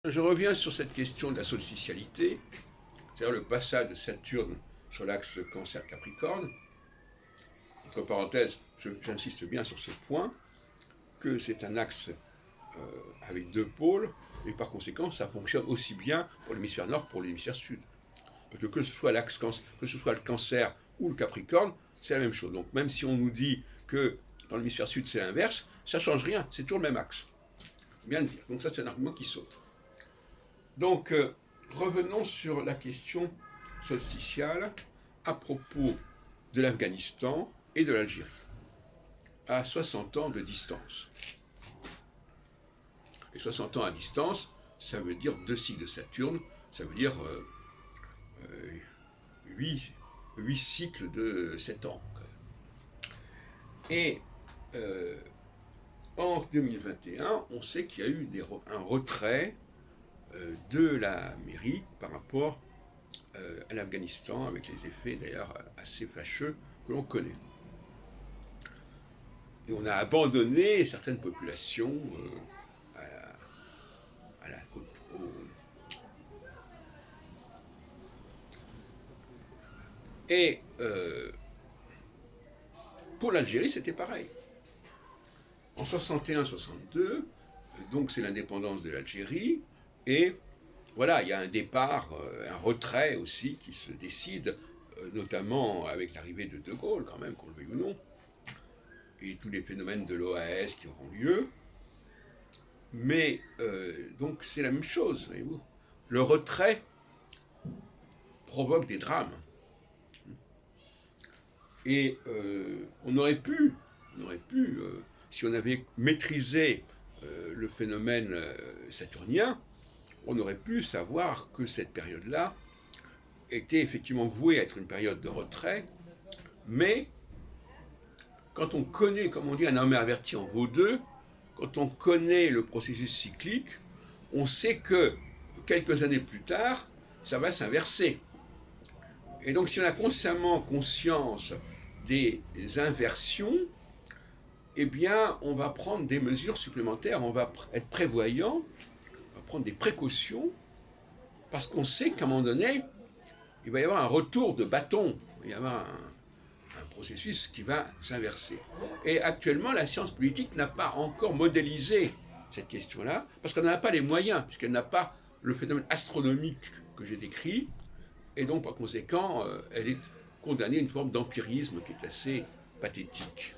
Je reviens sur cette question de la solsticialité, c'est-à-dire le passage de Saturne sur l'axe Cancer-Capricorne. Entre parenthèses, j'insiste bien sur ce point, que c'est un axe avec deux pôles, et par conséquent, ça fonctionne aussi bien pour l'hémisphère nord que pour l'hémisphère sud. Parce que ce soit l'axe, que ce soit le Cancer ou le Capricorne, c'est la même chose. Donc même si on nous dit que dans l'hémisphère sud c'est l'inverse, ça ne change rien, c'est toujours le même axe. Bien le dire. Donc ça, c'est un argument qui saute. Donc, revenons sur la question solsticiale à propos de l'Afghanistan et de l'Algérie, à 60 ans de distance. Et 60 ans à distance, ça veut dire 2 cycles de Saturne, ça veut dire 8 cycles de 7 ans. Et en 2021, on sait qu'il y a eu un retrait de l'Amérique par rapport à l'Afghanistan, avec les effets d'ailleurs assez fâcheux que l'on connaît. Et on a abandonné certaines populations Et pour l'Algérie, c'était pareil. En 61-62, donc c'est l'indépendance de l'Algérie, et voilà, il y a un départ, un retrait aussi qui se décide, notamment avec l'arrivée de De Gaulle, quand même, qu'on le veuille ou non, et tous les phénomènes de l'OAS qui auront lieu. Mais donc c'est la même chose, voyez-vous. Le retrait provoque des drames. Et on aurait pu, si on avait maîtrisé le phénomène saturnien, on aurait pu savoir que cette période-là était effectivement vouée à être une période de retrait, mais quand on connaît, comme on dit, un homme averti en vaut deux, quand on connaît le processus cyclique, on sait que quelques années plus tard, ça va s'inverser. Et donc si on a consciemment conscience des inversions, eh bien, on va prendre des mesures supplémentaires, on va être prévoyant, on va prendre des précautions, parce qu'on sait qu'à un moment donné, il va y avoir un retour de bâton, il va y avoir un processus qui va s'inverser. Et actuellement, la science politique n'a pas encore modélisé cette question-là, parce qu'elle n'a pas les moyens, puisqu'elle n'a pas le phénomène astronomique que j'ai décrit, et donc par conséquent, elle est condamnée à une forme d'empirisme qui est assez pathétique.